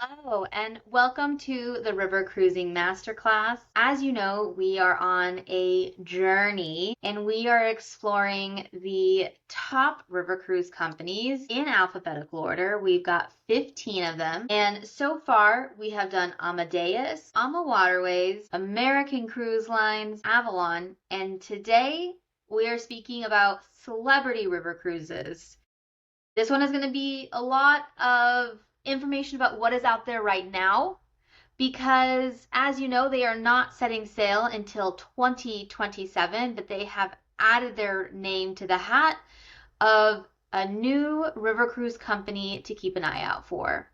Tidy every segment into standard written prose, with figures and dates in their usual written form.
Hello, and welcome to the River Cruising Masterclass. As you know, we are on a journey and we are exploring the top river cruise companies in alphabetical order. We've got 15 of them, and so far we have done Amadeus, Ama Waterways, American Cruise Lines, Avalon, and today we are speaking about celebrity river cruises. This one is going to be a lot of information about what is out there right now because, as you know, they are not setting sail until 2027, but they have added their name to the hat of a new river cruise company to keep an eye out for.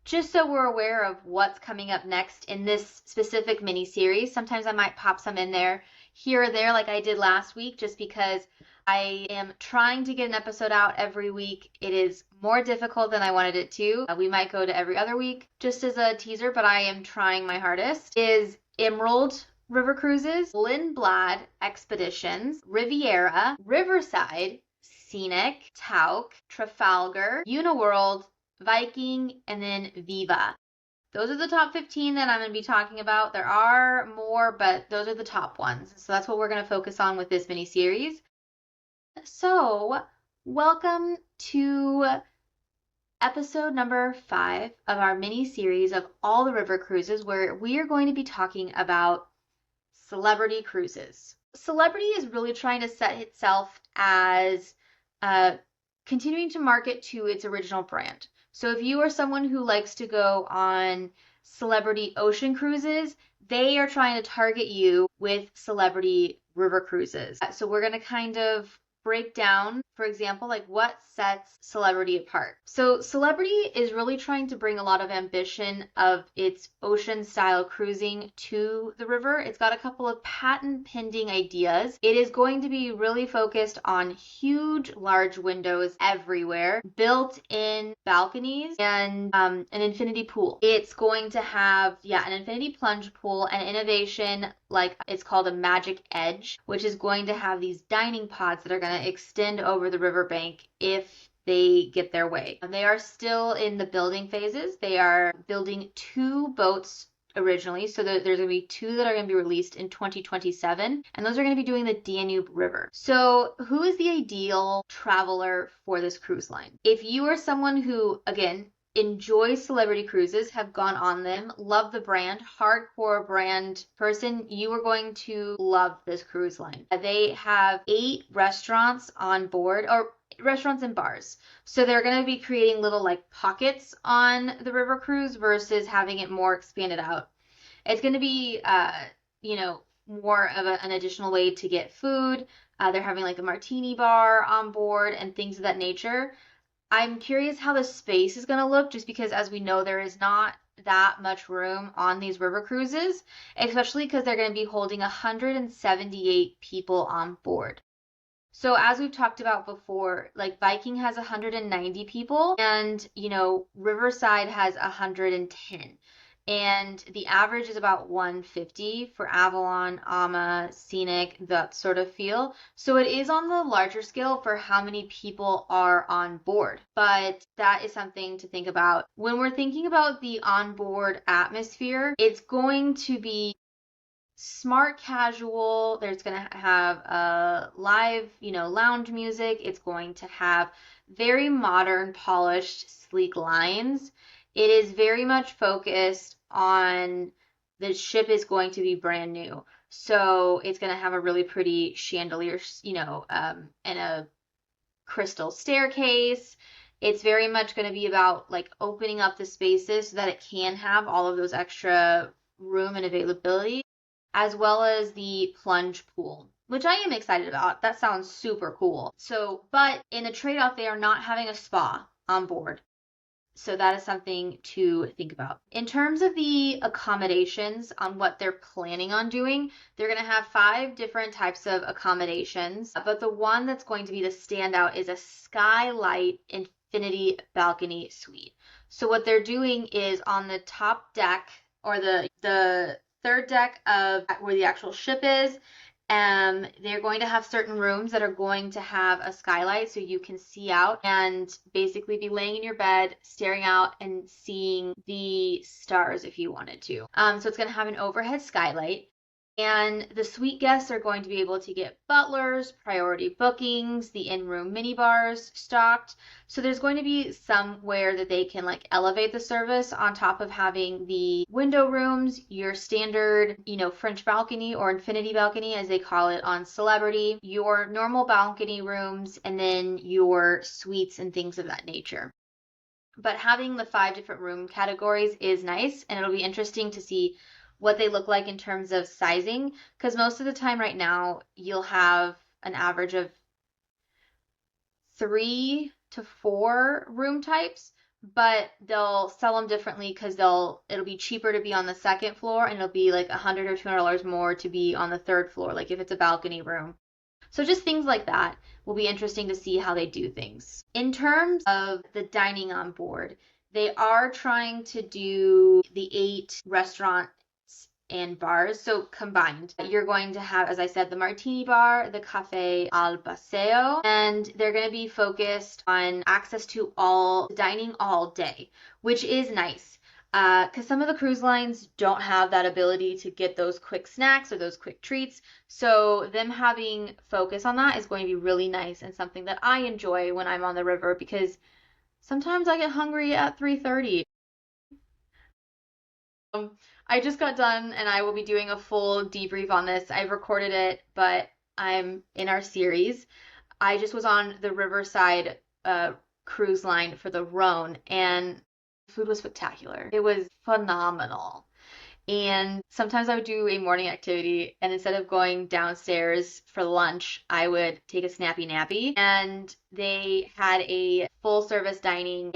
Just so we're aware of what's coming up next in this specific mini series, sometimes I might pop some in there here or there like I did last week just because I am trying to get an episode out every week. It is more difficult than I wanted it to. We might go to every other week just as a teaser, but I am trying my hardest. Is Emerald River Cruises, Lindblad Expeditions, Riviera, Riverside, Scenic, Tauk, Trafalgar, Uniworld, Viking, and then Viva. Those are the top 15 that I'm going to be talking about. There are more, but those are the top ones. So that's what we're going to focus on with this mini series. So, welcome to episode number 5 of our mini series of all the river cruises, where we are going to be talking about celebrity cruises. Celebrity is really trying to set itself as continuing to market to its original brand. So if you are someone who likes to go on celebrity ocean cruises, they are trying to target you with celebrity river cruises. So we're going to kind of break down, for example, like what sets celebrity apart. So celebrity is really trying to bring a lot of ambition of its ocean style cruising to the river. It's got a couple of patent pending ideas. It is going to be really focused on huge, large windows everywhere, built-in balconies, and an infinity pool. It's going to have, an infinity plunge pool and innovation like it's called a magic edge, which is going to have these dining pods that are going to extend over the riverbank if they get their way. They are still in the building phases. They are building 2 boats originally, so there's going to be 2 that are going to be released in 2027, and those are going to be doing the Danube River. So who is the ideal traveler for this cruise line? If you are someone who, again, enjoy celebrity cruises, have gone on them, love the brand, hardcore brand person, you are going to love this cruise line. They have 8 restaurants on board, or restaurants and bars. So they're going to be creating little like pockets on the river cruise versus having it more expanded out. It's going to be, more of an additional way to get food. They're having like a martini bar on board and things of that nature. I'm curious how the space is going to look just because, as we know, there is not that much room on these river cruises, especially because they're going to be holding 178 people on board. So as we've talked about before, like Viking has 190 people and, Riverside has 110. And the average is about 150 for Avalon, Ama, Scenic, that sort of feel. So it is on the larger scale for how many people are on board. But that is something to think about. When we're thinking about the onboard atmosphere, it's going to be smart casual. There's going to have live, lounge music. It's going to have very modern, polished, sleek lines. It is very much focused on the ship is going to be brand new. So it's going to have a really pretty chandelier, and a crystal staircase. It's very much going to be about like opening up the spaces so that it can have all of those extra room and availability, as well as the plunge pool, which I am excited about. That sounds super cool. So, but in the trade-off, they are not having a spa on board. So that is something to think about. In terms of the accommodations on what they're planning on doing, they're going to have 5 different types of accommodations, but the one that's going to be the standout is a skylight infinity balcony suite. So what they're doing is on the top deck, or the third deck of where the actual ship is, They're going to have certain rooms that are going to have a skylight so you can see out and basically be laying in your bed, staring out and seeing the stars if you wanted to. So it's going to have an overhead skylight. And the suite guests are going to be able to get butlers, priority bookings, the in-room minibars stocked. So there's going to be somewhere that they can like elevate the service on top of having the window rooms, your standard, French balcony or infinity balcony as they call it on Celebrity, your normal balcony rooms, and then your suites and things of that nature. But having the 5 different room categories is nice, and it'll be interesting to see what they look like in terms of sizing, because most of the time right now you'll have an average of 3 to 4 room types, but they'll sell them differently because it'll be cheaper to be on the second floor, and it'll be like $100 or $200 more to be on the third floor, like if it's a balcony room. So just things like that will be interesting to see how they do things. In terms of the dining on board, they are trying to do the 8 restaurants and bars, so combined. You're going to have, as I said, the martini bar, the cafe al paseo, and they're going to be focused on access to all dining all day, which is nice. Because some of the cruise lines don't have that ability to get those quick snacks or those quick treats. So them having focus on that is going to be really nice and something that I enjoy when I'm on the river, because sometimes I get hungry at 3:30. I just got done and I will be doing a full debrief on this. I've recorded it, but I'm in our series. I just was on the Riverside cruise line for the Rhone, and food was spectacular. It was phenomenal. And sometimes I would do a morning activity, and instead of going downstairs for lunch, I would take a snappy nappy. And they had a full service dining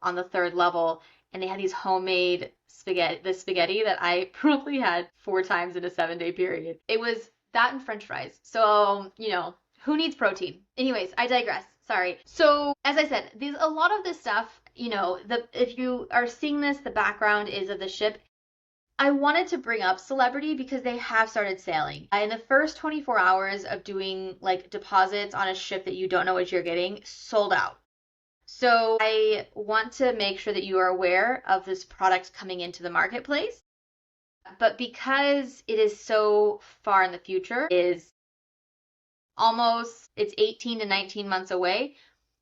on the 3rd level, and they had these homemade spaghetti that I probably had 4 times in a 7-day period. It was that and French fries. So, who needs protein? Anyways, I digress. Sorry. So, as I said, a lot of this stuff, if you are seeing this, the background is of the ship. I wanted to bring up Celebrity because they have started sailing. In the first 24 hours of doing like deposits on a ship that you don't know what you're getting, sold out. So I want to make sure that you are aware of this product coming into the marketplace. But because it is so far in the future, it's 18 to 19 months away,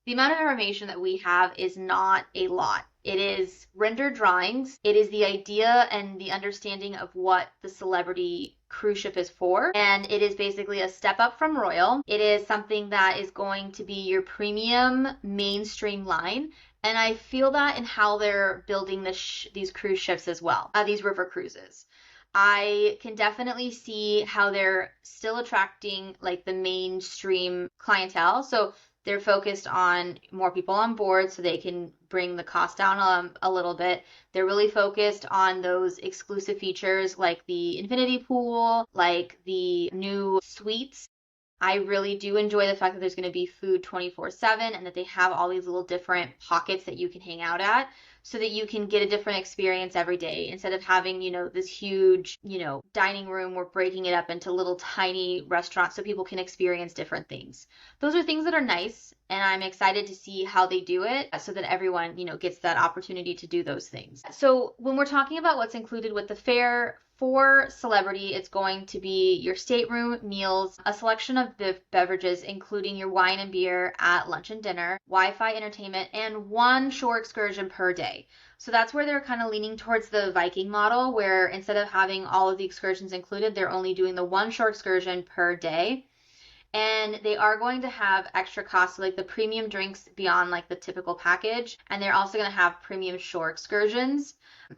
the amount of information that we have is not a lot. It is rendered drawings. It is the idea and the understanding of what the Celebrity cruise ship is for. And it is basically a step up from Royal. It is something that is going to be your premium mainstream line. And I feel that in how they're building these cruise ships as well, these river cruises. I can definitely see how they're still attracting like the mainstream clientele. So they're focused on more people on board so they can bring the cost down a little bit. They're really focused on those exclusive features like the infinity pool, like the new suites. I really do enjoy the fact that there's going to be food 24/7 and that they have all these little different pockets that you can hang out at, so that you can get a different experience every day instead of having, this huge, dining room. We're breaking it up into little tiny restaurants so people can experience different things. Those are things that are nice, and I'm excited to see how they do it so that everyone, gets that opportunity to do those things. So when we're talking about what's included with the fare, for Celebrity, it's going to be your stateroom, meals, a selection of beverages, including your wine and beer at lunch and dinner, Wi-Fi entertainment, and 1 shore excursion per day. So that's where they're kind of leaning towards the Viking model, where instead of having all of the excursions included, they're only doing the 1 shore excursion per day. And they are going to have extra costs, so like the premium drinks beyond like the typical package. And they're also going to have premium shore excursions,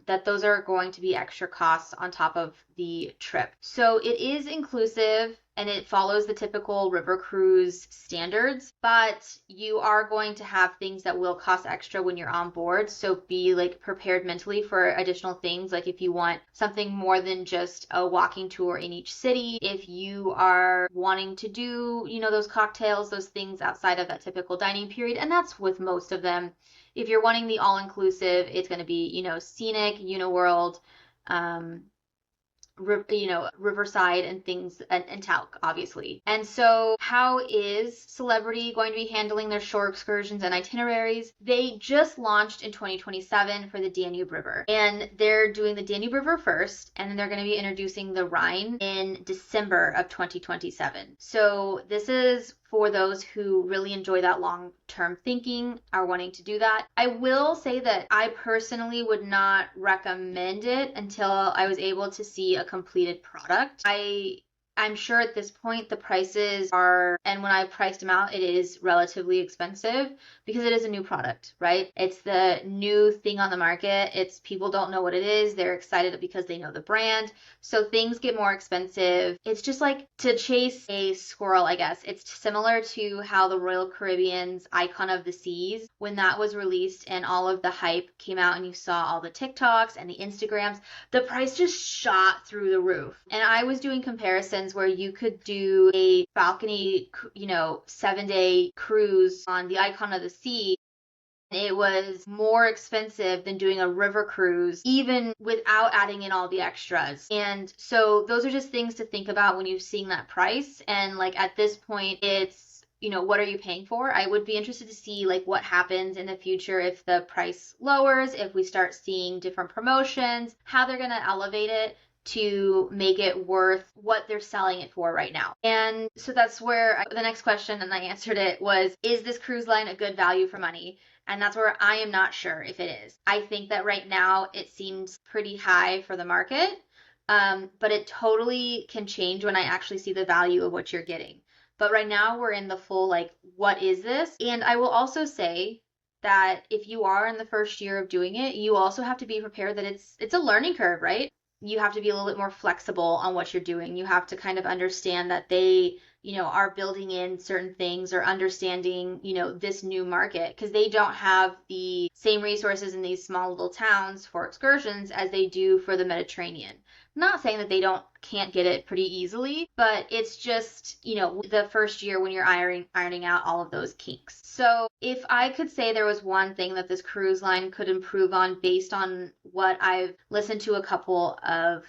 that those are going to be extra costs on top of the trip. So it is inclusive and it follows the typical river cruise standards, but you are going to have things that will cost extra when you're on board. So be like prepared mentally for additional things. Like if you want something more than just a walking tour in each city, if you are wanting to do, those cocktails, those things outside of that typical dining period, and that's with most of them. If you're wanting the all-inclusive, it's going to be, scenic, Uniworld, Riverside and things, and talc, obviously. And so how is Celebrity going to be handling their shore excursions and itineraries? They just launched in 2027 for the Danube River, and they're doing the Danube River first, and then they're going to be introducing the Rhine in December of 2027. So this is for those who really enjoy that long-term thinking, are wanting to do that. I will say that I personally would not recommend it until I was able to see a completed product. I'm sure at this point the prices are, and when I priced them out, it is relatively expensive because it is a new product, right? It's the new thing on the market. It's people don't know what it is. They're excited because they know the brand. So things get more expensive. It's just like to chase a squirrel, I guess. It's similar to how the Royal Caribbean's Icon of the Seas, when that was released and all of the hype came out and you saw all the TikToks and the Instagrams, the price just shot through the roof. And I was doing comparisons where you could do a balcony, 7-day cruise on the Icon of the Sea. It was more expensive than doing a river cruise, even without adding in all the extras. And so those are just things to think about when you're seeing that price. And like at this point, it's, what are you paying for? I would be interested to see like what happens in the future if the price lowers, if we start seeing different promotions, how they're going to elevate it to make it worth what they're selling it for right now. And so that's where the next question, and I answered it, was, is this cruise line a good value for money? And that's where I am not sure if it is. I think that right now it seems pretty high for the market, but it totally can change when I actually see the value of what you're getting. But right now we're in the full, like, what is this? And I will also say that if you are in the first year of doing it, you also have to be prepared that it's a learning curve, right? You have to be a little bit more flexible on what you're doing. You have to kind of understand that they, are building in certain things or understanding, this new market, because they don't have the same resources in these small little towns for excursions as they do for the Mediterranean. Not saying that they can't get it pretty easily, but it's just, the first year when you're ironing out all of those kinks. So if I could say there was one thing that this cruise line could improve on based on what I've listened to a couple of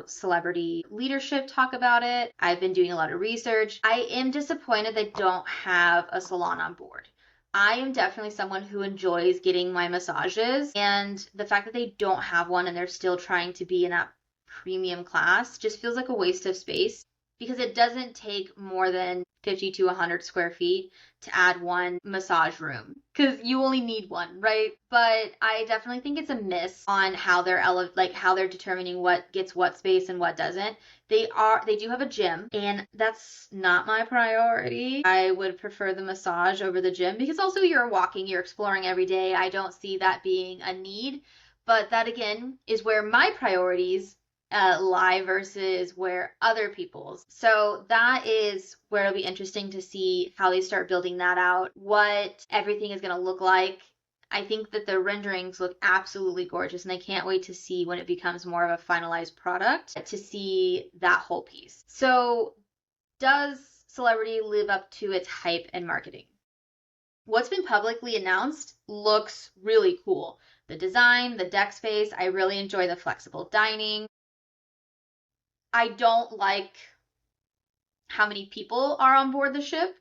celebrity leadership talk about it. I've been doing a lot of research. I am disappointed they don't have a salon on board. I am definitely someone who enjoys getting my massages, and the fact that they don't have one and they're still trying to be in that premium class just feels like a waste of space, because it doesn't take more than 50 to 100 square feet to add one massage room, because you only need one, right? But I definitely think it's a miss on how they're how they're determining what gets what space and what doesn't. They do have a gym, and that's not my priority. I would prefer the massage over the gym, because also you're walking, you're exploring every day. I don't see that being a need, but that again is where my priorities lie versus where other people's. So that is where it'll be interesting to see how they start building that out, what everything is going to look like. I think that the renderings look absolutely gorgeous, and I can't wait to see when it becomes more of a finalized product to see that whole piece. So does Celebrity live up to its hype and marketing? What's been publicly announced looks really cool. The design, the deck space, I really enjoy the flexible dining. I don't like how many people are on board the ship.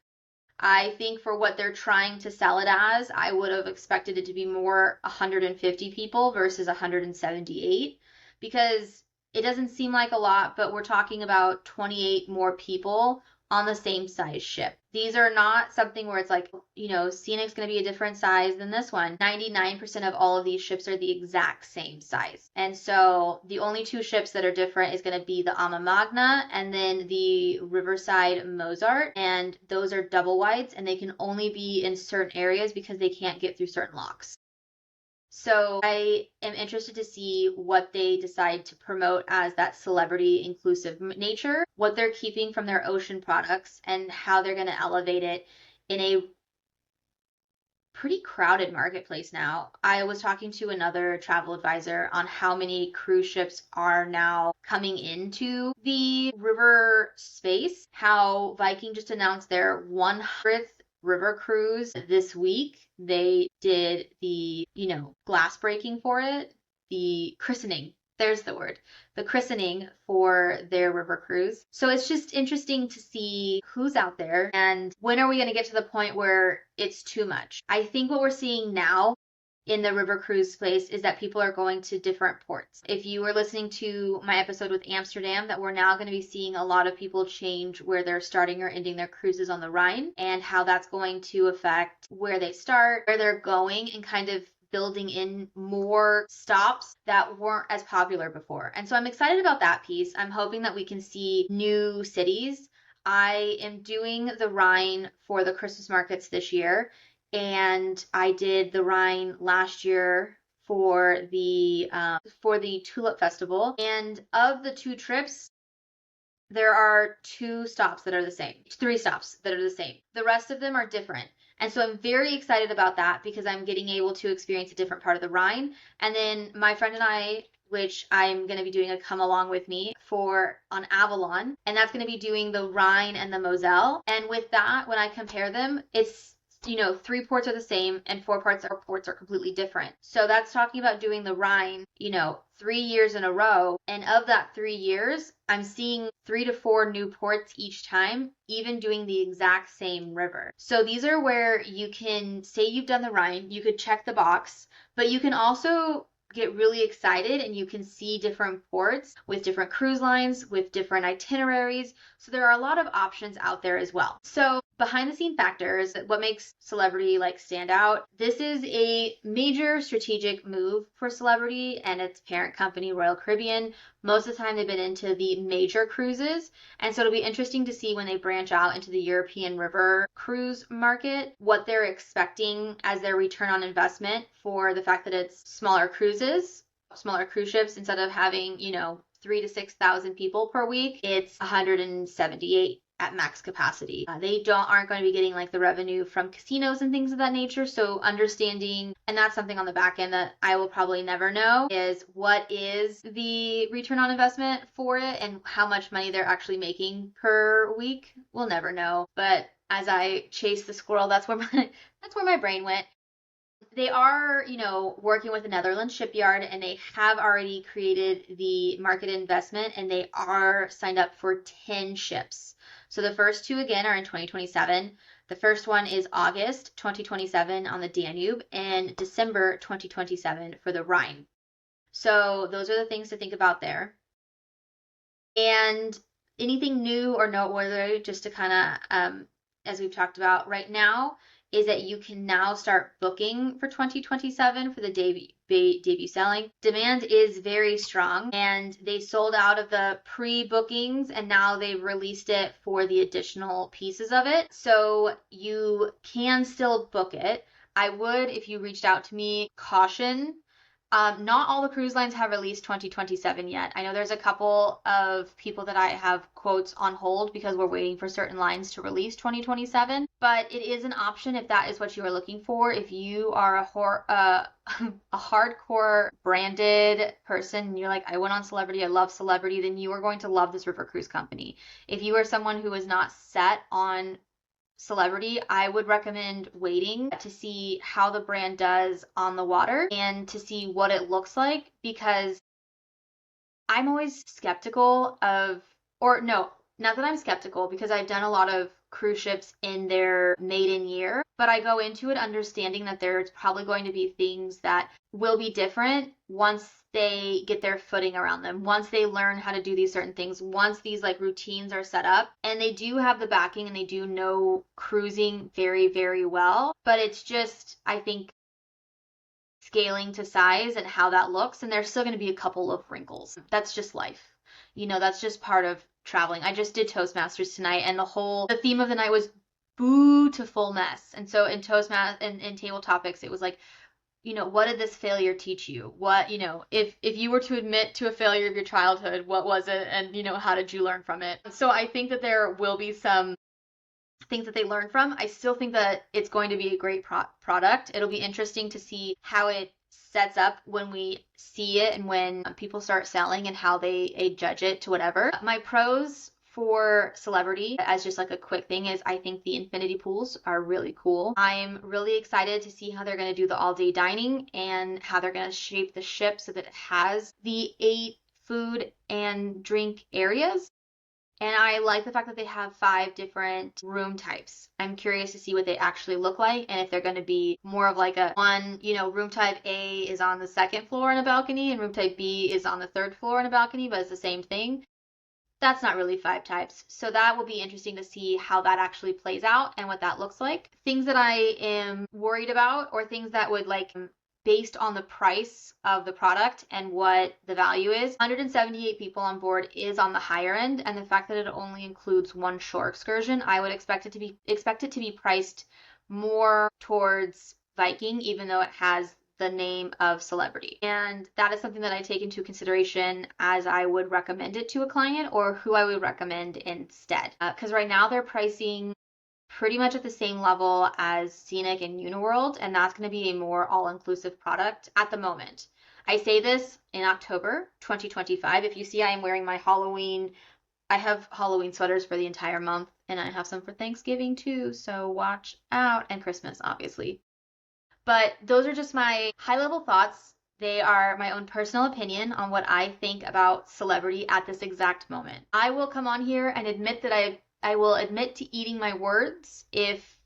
I think for what they're trying to sell it as, I would have expected it to be more 150 people versus 178, because it doesn't seem like a lot, but we're talking about 28 more people on the same size ship. These are not something where it's like, Scenic's going to be a different size than this one. 99% of all of these ships are the exact same size. And so the only two ships that are different is going to be the Ama Magna and then the Riverside Mozart. And those are double wides, and they can only be in certain areas because they can't get through certain locks. So I am interested to see what they decide to promote as that celebrity inclusive nature, what they're keeping from their ocean products, and how they're going to elevate it in a pretty crowded marketplace now. I was talking to another travel advisor on how many cruise ships are now coming into the river space, how Viking just announced their 100th river cruise this week. They did the, glass breaking for it, the christening. there's the word, the christening for their river cruise. So it's just interesting to see who's out there and when are we going to get to the point where it's too much. I think what we're seeing now in the river cruise space is that people are going to different ports. If you were listening to my episode with Amsterdam, that we're now going to be seeing a lot of people change where they're starting or ending their cruises on the Rhine and how that's going to affect where they start, where they're going, and kind of building in more stops that weren't as popular before. And so I'm excited about that piece. I'm hoping that we can see new cities. I am doing the Rhine for the Christmas markets this year, and I did the Rhine last year for the Tulip Festival. And of the 2 trips, there are 2 stops that are the same, 3 stops that are the same. The rest of them are different. And so I'm very excited about that because I'm getting able to experience a different part of the Rhine. And then my friend and I, which I'm going to be doing a come along with me for on Avalon, and that's going to be doing the Rhine and the Moselle. And with that, when I compare them, it's 3 ports are the same and 4 ports are completely different. So that's talking about doing the Rhine, 3 years in a row. And of that 3 years, I'm seeing 3 to 4 new ports each time, even doing the exact same river. So these are where you can say you've done the Rhine, you could check the box, but you can also get really excited and you can see different ports with different cruise lines, with different itineraries. So there are a lot of options out there as well. So behind the scene factors, what makes Celebrity stand out? This is a major strategic move for Celebrity and its parent company, Royal Caribbean. Most of the time they've been into the major cruises. And so it'll be interesting to see when they branch out into the European river cruise market, what they're expecting as their return on investment for the fact that it's smaller cruises, smaller cruise ships. Instead of having, 3,000 to 6,000 people per week, it's 178 at max capacity. They aren't going to be getting the revenue from casinos and things of that nature. So understanding, and that's something on the back end that I will probably never know, is what is the return on investment for it and how much money they're actually making per week. We'll never know. But as I chase the squirrel, that's where my brain went. They are, working with the Netherlands shipyard, and they have already created the market investment, and they are signed up for 10 ships. So the first 2, again, are in 2027. The first one is August 2027 on the Danube and December 2027 for the Rhine. So those are the things to think about there. And anything new or noteworthy, just to kind of, as we've talked about right now, is that you can now start booking for 2027 for the debut sailing. Demand is very strong, and they sold out of the pre-bookings, and now they've released it for the additional pieces of it. So you can still book it. I would, if you reached out to me, caution. Not all the cruise lines have released 2027 yet. I know there's a couple of people that I have quotes on hold because we're waiting for certain lines to release 2027, but it is an option if that is what you are looking for. If you are a hardcore branded person and you're like, I went on Celebrity, I love Celebrity, then you are going to love this river cruise company. If you are someone who is not set on Celebrity, I would recommend waiting to see how the brand does on the water and to see what it looks like, because I'm always skeptical of, or no, not that I'm skeptical, because I've done a lot of cruise ships in their maiden year, but I go into it understanding that there's probably going to be things that will be different once they get their footing around them, once they learn how to do these certain things, once these routines are set up. And they do have the backing and they do know cruising very, very well, but it's just, I think, scaling to size and how that looks, and there's still going to be a couple of wrinkles. That's just life. That's just part of traveling. I just did Toastmasters tonight, and the theme of the night was beautiful mess. And so in Toastmasters and in table topics, it was what did this failure teach you? What, if you were to admit to a failure of your childhood, what was it? And, how did you learn from it? So I think that there will be some things that they learn from. I still think that it's going to be a great product. It'll be interesting to see how it sets up when we see it and when people start selling and how they judge it to whatever. My pros for Celebrity, as just like a quick thing, is I think the infinity pools are really cool. I'm really excited to see how they're going to do the all-day dining and how they're going to shape the ship so that it has the 8 food and drink areas. And I like the fact that they have 5 different room types. I'm curious to see what they actually look like and if they're going to be more of like a one, room type A is on the 2nd floor in a balcony and room type B is on the 3rd floor in a balcony, but it's the same thing. That's not really 5 types. So that will be interesting to see how that actually plays out and what that looks like. Things that I am worried about, or things that would like, based on the price of the product and what the value is, 178 people on board is on the higher end, and the fact that it only includes 1 shore excursion, I would expect it to be priced more towards Viking, even though it has the name of Celebrity. And that is something that I take into consideration as I would recommend it to a client, or who I would recommend instead. Because right now they're pricing pretty much at the same level as Scenic and Uniworld, and that's going to be a more all-inclusive product at the moment. I say this in October 2025. If you see, I am wearing my I have Halloween sweaters for the entire month, and I have some for Thanksgiving too, so watch out, and Christmas, obviously. But those are just my high-level thoughts. They are my own personal opinion on what I think about Celebrity at this exact moment. I will come on here and admit that I will admit to eating my words if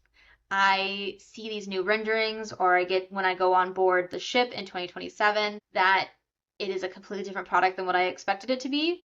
I see these new renderings, or when I go on board the ship in 2027, that it is a completely different product than what I expected it to be.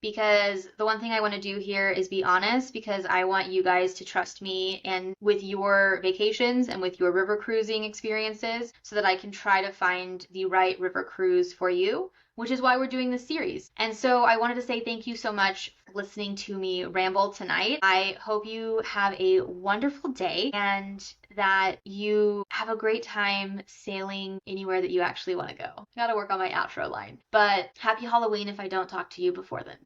Because the one thing I want to do here is be honest, because I want you guys to trust me and with your vacations and with your river cruising experiences, so that I can try to find the right river cruise for you, which is why we're doing this series. And so I wanted to say thank you so much for listening to me ramble tonight. I hope you have a wonderful day and that you have a great time sailing anywhere that you actually want to go. I gotta work on my outro line. But happy Halloween if I don't talk to you before then.